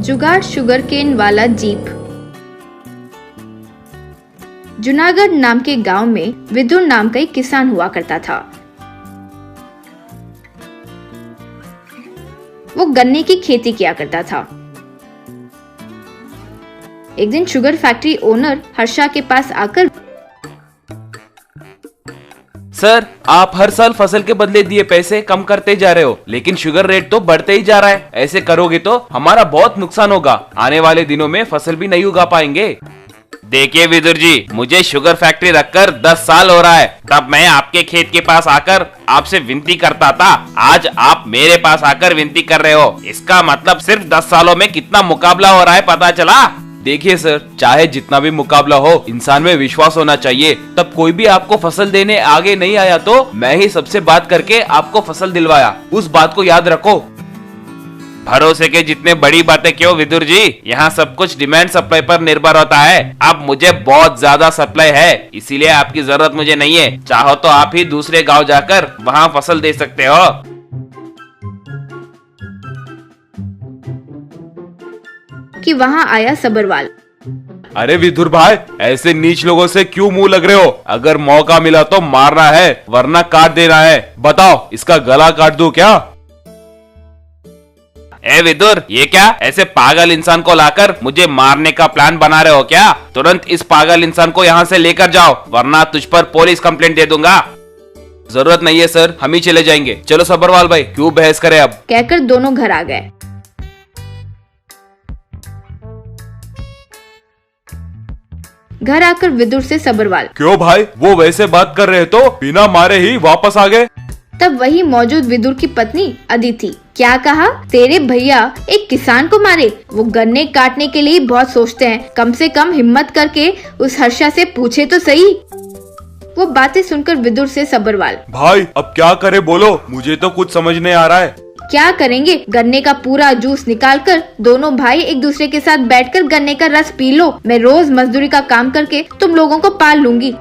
जुगाड़ sugar cane वाला jeep. Junagadh नाम के गांव में विदुर नाम का एक किसान हुआ करता था। वो गन्ने की खेती किया करता था। एक दिन शुगर फैक्ट्री ओनर हर्षा के पास आकर, सर, आप हर साल फसल के बदले दिए पैसे कम करते जा रहे हो, लेकिन शुगर रेट तो बढ़ते ही जा रहा है। ऐसे करोगे तो हमारा बहुत नुकसान होगा। आने वाले दिनों में फसल भी नहीं उगा पाएंगे। देखिए विदुर जी, मुझे शुगर फैक्ट्री रखकर 10 साल हो रहा है। तब मैं आपके खेत के पास आकर आपसे विनती करता था। आज आप मेरे पास आकर विनती कर रहे हो। इसका मतलब सिर्फ 10 सालों में कितना मुकाबला हो रहा है पता चला। देखिए सर, चाहे जितना भी मुकाबला हो, इंसान में विश्वास होना चाहिए। तब कोई भी आपको फसल देने आगे नहीं आया तो मैं ही सबसे बात करके आपको फसल दिलवाया। उस बात को याद रखो। भरोसे के जितने बड़ी बातें क्यों विदुर जी, यहाँ सब कुछ डिमांड सप्लाई पर निर्भर होता है। अब मुझे बहुत ज्यादा सप्लाई है, इसीलिए आपकी जरूरत मुझे नहीं है। चाहो तो आप ही दूसरे गांव जाकर वहाँ फसल दे सकते हो। कि वहाँ आया सबरवाल। अरे विदुर भाई, ऐसे नीच लोगों से क्यों मुंह लग रहे हो? अगर मौका मिला तो मारना है, वरना काट देना है। बताओ, इसका गला काट दूं क्या? ए विदुर, ये क्या? ऐसे पागल इंसान को लाकर मुझे मारने का प्लान बना रहे हो क्या? तुरंत इस पागल इंसान को यहाँ से लेकर जाओ, वरना तुझ पर पुलिस कंप्लेंट दे दूंगा। जरूरत नहीं है सर, हम ही चले जाएंगे। चलो सबरवाल भाई, क्यों बहस करें अब? कहकर दोनों घर आ गए। घर आकर विदुर से सबरवाल, क्यों भाई, वो वैसे बात कर रहे तो बिना मारे ही वापस आ गए? तब वही मौजूद विदुर की पत्नी अदिति, क्या कहा? तेरे भैया एक किसान को मारे? वो गन्ने काटने के लिए बहुत सोचते हैं। कम से कम हिम्मत करके उस हर्षा से पूछे तो सही। वो बातें सुनकर विदुर से सबरवाल, भाई अब क्या करे बोलो, मुझे तो कुछ समझ नहीं आ रहा है। क्या करेंगे? गन्ने का पूरा जूस निकालकर दोनों भाई एक दूसरे के साथ बैठकर गन्ने का रस पी लो। मैं रोज मजदूरी का काम करके तुम लोगों को पाल लूंगी।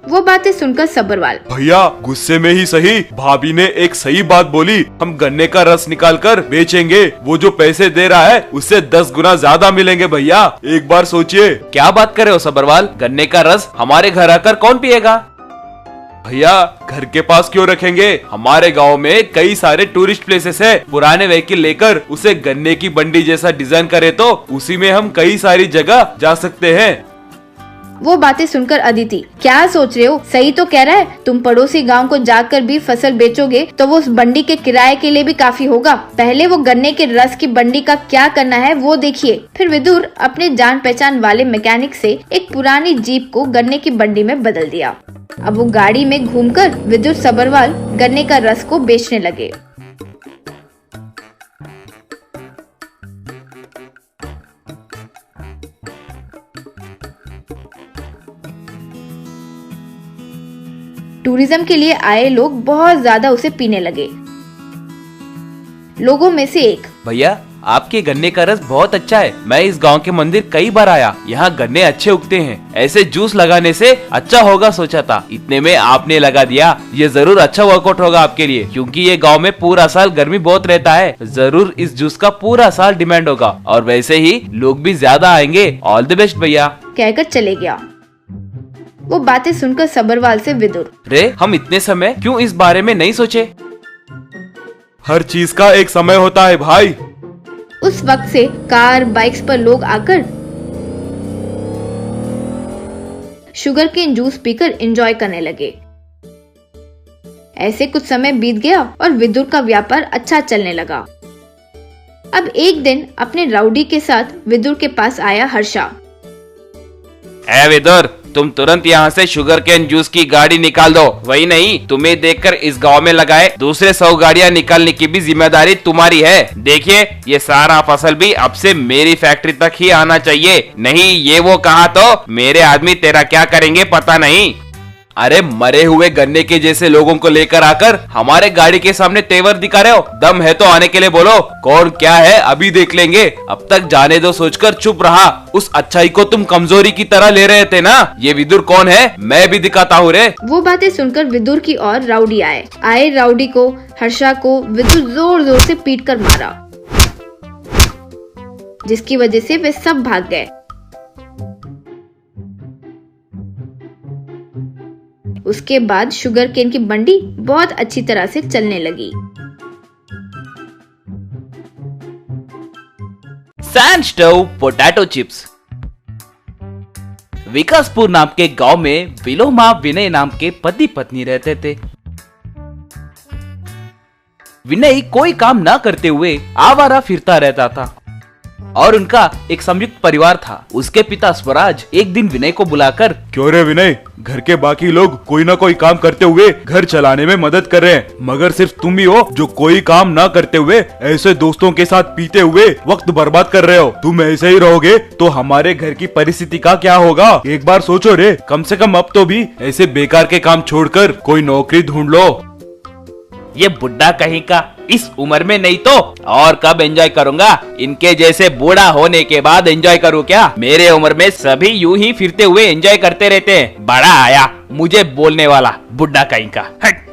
वो बातें सुनकर सबरवाल, भैया गुस्से में ही सही, भाभी ने एक सही बात बोली। हम गन्ने का रस निकालकर बेचेंगे, वो जो पैसे दे रहा है उससे 10 गुना ज्यादा मिलेंगे। भैया एक बार सोचिए। क्या बात कर रहे हो सबरवाल? गन्ने का रस हमारे घर आकर कौन पिएगा? भैया घर के पास क्यों रखेंगे? हमारे गांव में कई सारे टूरिस्ट प्लेसेस है। पुराने व्हीकल लेकर उसे गन्ने की बंडी जैसा डिजाइन करे तो उसी में हम कई सारी जगह जा सकते हैं। वो बातें सुनकर अदिति, क्या सोच रहे हो? सही तो कह रहा है। तुम पड़ोसी गांव को जाकर भी फसल बेचोगे तो वो उस बंडी के किराए के लिए भी काफी होगा। पहले वो गन्ने के रस की बंडी का क्या करना है वो देखिए। फिर विदुर अपने जान पहचान वाले मैकेनिक से एक पुरानी जीप को गन्ने की बंडी में बदल दिया। अब वो गाड़ी में घूमकर विदुर सबरवाल गन्ने का रस को बेचने लगे। टूरिज्म के लिए आए लोग बहुत ज्यादा उसे पीने लगे। लोगों में से एक, भैया आपके गन्ने का रस बहुत अच्छा है। मैं इस गांव के मंदिर कई बार आया, यहाँ गन्ने अच्छे उगते हैं। ऐसे जूस लगाने से अच्छा होगा सोचा था, इतने में आपने लगा दिया। ये जरूर अच्छा वर्कआउट होगा आपके लिए, क्योंकि ये गांव में पूरा साल गर्मी बहुत रहता है। जरूर इस जूस का पूरा साल डिमांड होगा और वैसे ही लोग भी ज्यादा आएंगे। ऑल द बेस्ट भैया, कहकर चले गया। वो बातें सुनकर सबरवाल से विदुर, रे हम इतने समय क्यों इस बारे में नहीं सोचे? हर चीज का एक समय होता है भाई। उस वक्त से कार बाइक्स पर लोग आकर शुगर केन जूस पीकर एंजॉय करने लगे। ऐसे कुछ समय बीत गया और विदुर का व्यापार अच्छा चलने लगा। अब एक दिन अपने राउडी के साथ विदुर के पास आया हर्षा। ए विदुर, तुम तुरंत यहाँ से शुगर केन जूस की गाड़ी निकाल दो। वही नहीं, तुम्हें देखकर इस गांव में लगाए दूसरे 100 गाड़ियाँ निकालने की भी जिम्मेदारी तुम्हारी है। देखिए ये सारा फसल भी अब से मेरी फैक्ट्री तक ही आना चाहिए। नहीं ये वो कहा तो मेरे आदमी तेरा क्या करेंगे पता नहीं। अरे मरे हुए गन्ने के जैसे लोगों को लेकर आकर हमारे गाड़ी के सामने तेवर दिखा रहे हो। दम है तो आने के लिए बोलो, कौन क्या है अभी देख लेंगे। अब तक जाने दो सोचकर चुप रहा। उस अच्छाई को तुम कमजोरी की तरह ले रहे थे ना। ये विदुर कौन है मैं भी दिखाता हूँ रे। वो बातें सुनकर विदुर की ओर राउडी आए राउडी को हर्षा को विदुर जोर जोर से पीट कर मारा। जिसकी वजह से वे सब भाग गए। उसके बाद शुगर केन की बंडी बहुत अच्छी तरह से चलने लगी। Sand stove potato chips. Vikaspur नाम के गांव में विलोमा विनय नाम के पति पत्नी रहते थे। विनय कोई काम ना करते हुए आवारा फिरता रहता था और उनका एक संयुक्त परिवार था। उसके पिता स्वराज एक दिन विनय को बुलाकर, क्यों रे विनय, घर के बाकी लोग कोई ना कोई काम करते हुए घर चलाने में मदद कर रहे हैं, मगर सिर्फ तुम ही हो जो कोई काम ना करते हुए ऐसे दोस्तों के साथ पीते हुए वक्त बर्बाद कर रहे हो। तुम ऐसे ही रहोगे तो हमारे घर की परिस्थिति का क्या होगा? एक बार सोचो रे, कम से कम अब तो भी ऐसे बेकार के काम छोड़कर कोई नौकरी ढूंढ लो। ये बुढ़ा कहीं का इस उम्र में नहीं तो और कब एंजॉय करूंगा? इनके जैसे बूढ़ा होने के बाद एंजॉय करूं क्या? मेरे उम्र में सभी यूं ही फिरते हुए एंजॉय करते रहते हैं। बड़ा आया मुझे बोलने वाला बुढ़ा कहीं का,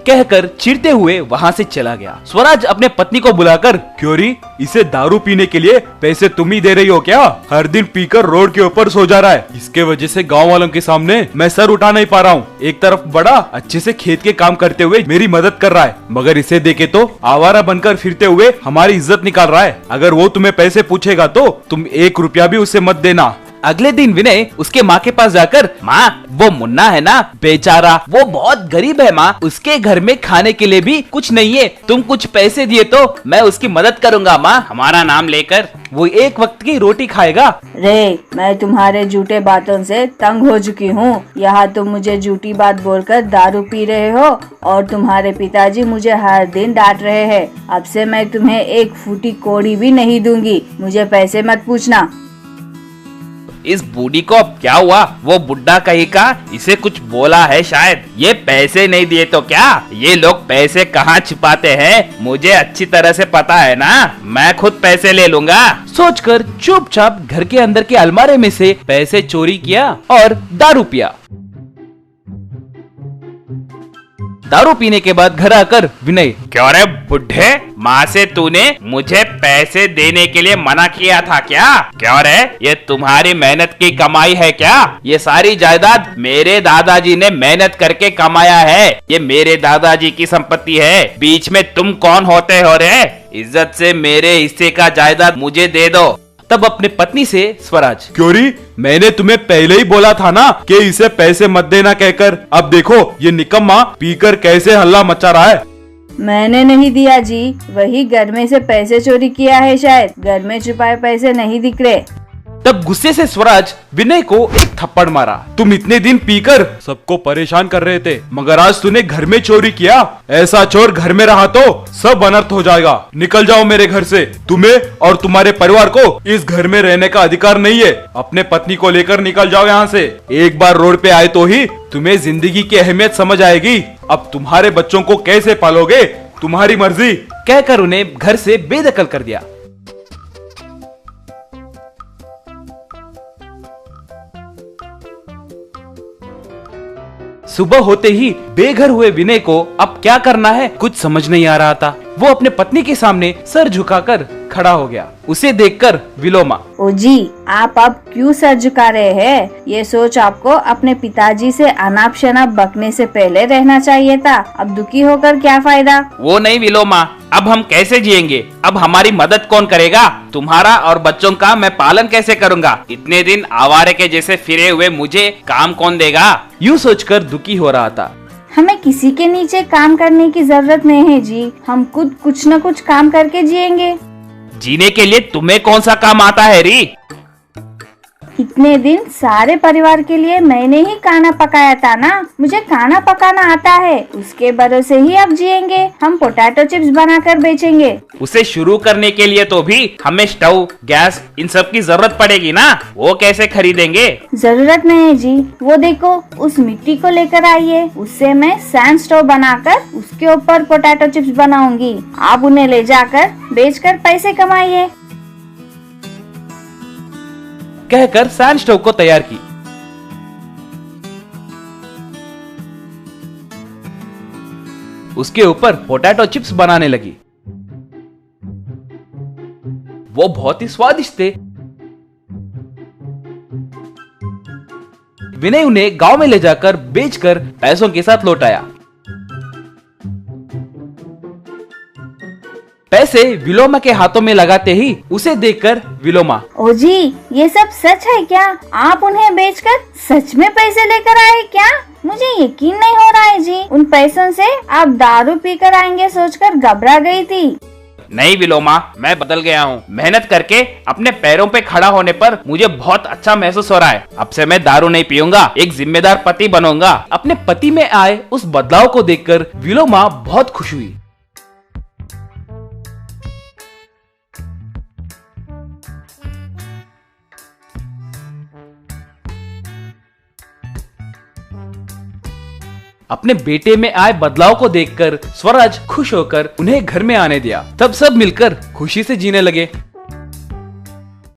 कहकर चिढ़ते हुए वहाँ से चला गया। स्वराज अपने पत्नी को बुलाकर, क्यों री, इसे दारू पीने के लिए पैसे तुम ही दे रही हो क्या? हर दिन पीकर रोड के ऊपर सो जा रहा है। इसके वजह से गांव वालों के सामने मैं सर उठा नहीं पा रहा हूँ। एक तरफ बड़ा अच्छे से खेत के काम करते हुए मेरी मदद कर रहा है, मगर इसे देखे तो आवारा बनकर फिरते हुए हमारी इज्जत निकाल रहा है। अगर वो तुम्हें पैसे पूछेगा तो तुम 1 रुपया भी उसे मत देना। अगले दिन विनय उसके माँ के पास जाकर, माँ वो मुन्ना है ना बेचारा, वो बहुत गरीब है माँ, उसके घर में खाने के लिए भी कुछ नहीं है, तुम कुछ पैसे दिए तो मैं उसकी मदद करूँगा माँ, हमारा नाम लेकर वो एक वक्त की रोटी खाएगा। रे, मैं तुम्हारे झूठे बातों से तंग हो चुकी हूँ। यहाँ तुम मुझे झूठी बात बोलकर दारू पी रहे हो और तुम्हारे पिताजी मुझे हर दिन डांट रहे हैं। अब से मैं तुम्हें एक फूटी कौड़ी भी नहीं दूंगी, मुझे पैसे मत पूछना। इस बूढ़ी को अब क्या हुआ? वो बुढ़ा कहीं का इसे कुछ बोला है शायद। ये पैसे नहीं दिए तो क्या? ये लोग पैसे कहाँ छिपाते हैं मुझे अच्छी तरह से पता है ना, मैं खुद पैसे ले लूंगा। सोचकर चुपचाप घर के अंदर के अलमारे में से पैसे चोरी किया और दारू पिया। दारू पीने के बाद घर आकर विनय, क्यों रे बुढ़े, माँ से तूने मुझे पैसे देने के लिए मना किया था क्या? क्यों रे, ये तुम्हारी मेहनत की कमाई है क्या? ये सारी जायदाद मेरे दादाजी ने मेहनत करके कमाया है, ये मेरे दादाजी की संपत्ति है, बीच में तुम कौन होते हो रे? इज्जत से मेरे हिस्से का जायदाद मुझे दे दो। तब अपने पत्नी से स्वराज, क्यों री, मैंने तुम्हें पहले ही बोला था ना कि इसे पैसे मत देना कहकर। अब देखो ये निकम्मा पीकर कैसे हल्ला मचा रहा है। मैंने नहीं दिया जी, वही घर में से पैसे चोरी किया है शायद, घर में छुपाए पैसे नहीं दिख रहे। तब गुस्से से स्वराज विनय को एक थप्पड़ मारा। तुम इतने दिन पीकर सबको परेशान कर रहे थे, मगर आज तूने घर में चोरी किया। ऐसा चोर घर में रहा तो सब अनर्थ हो जाएगा। निकल जाओ मेरे घर से। तुम्हें और तुम्हारे परिवार को इस घर में रहने का अधिकार नहीं है। अपने पत्नी को लेकर निकल जाओ यहाँ से। एक बार रोड पे आए तो ही तुम्हें जिंदगी की अहमियत समझ आएगी। अब तुम्हारे बच्चों को कैसे पालोगे, तुम्हारी मर्जी, कहकर उन्हें घर से बेदखल कर दिया। सुबह होते ही बेघर हुए विनय को अब क्या करना है कुछ समझ नहीं आ रहा था। वो अपने पत्नी के सामने सर झुकाकर खड़ा हो गया। उसे देखकर विलोमा, ओ जी, आप अब क्यों सर झुका रहे हैं? ये सोच आपको अपने पिताजी से अनाप शनाप बकने से पहले रहना चाहिए था। अब दुखी होकर क्या फायदा? वो नहीं विलोमा, अब हम कैसे जिएंगे? अब हमारी मदद कौन करेगा? तुम्हारा और बच्चों का मैं पालन कैसे करूँगा? इतने दिन आवारे के जैसे फिरे हुए मुझे काम कौन देगा? यूँ सोचकर दुखी हो रहा था। हमें किसी के नीचे काम करने की जरूरत नहीं है जी, हम खुद कुछ न कुछ काम करके जिएंगे। जीने के लिए तुम्हें कौन सा काम आता है री? इतने दिन सारे परिवार के लिए मैंने ही खाना पकाया था ना, मुझे खाना पकाना आता है। उसके भरोसे ही अब जिएंगे। हम पोटैटो चिप्स बनाकर बेचेंगे। उसे शुरू करने के लिए तो भी हमें स्टोव, गैस, इन सब की जरूरत पड़ेगी ना, वो कैसे खरीदेंगे? जरूरत नहीं है जी, वो देखो उस मिट्टी को लेकर आइए, उससे मैं सैंड स्टोव बनाकर उसके ऊपर पोटैटो चिप्स बनाऊंगी। आप उन्हें ले जाकर बेचकर पैसे कमाइए। कहकर सैंड स्टोव को तैयार की। उसके ऊपर पोटैटो चिप्स बनाने लगी। वो बहुत ही स्वादिष्ट थे। विनय उन्हें गांव में ले जाकर बेचकर पैसों के साथ लौट आया। पैसे विलोमा के हाथों में लगाते ही उसे देखकर विलोमा, ओ जी, ये सब सच है क्या? आप उन्हें बेचकर सच में पैसे लेकर आए क्या? मुझे यकीन नहीं हो रहा है जी। उन पैसों से आप दारू पीकर आएंगे सोचकर घबरा गई थी। नहीं विलोमा, मैं बदल गया हूँ। मेहनत करके अपने पैरों पे खड़ा होने पर मुझे बहुत अच्छा महसूस हो रहा है। अब से मैं दारू नहीं पीऊंगा, एक जिम्मेदार पति बनूंगा। अपने पति में आए उस बदलाव को देखकर विलोमा बहुत खुश हुई। अपने बेटे में आए बदलाव को देखकर स्वराज खुश होकर उन्हें घर में आने दिया। तब सब मिलकर खुशी से जीने लगे।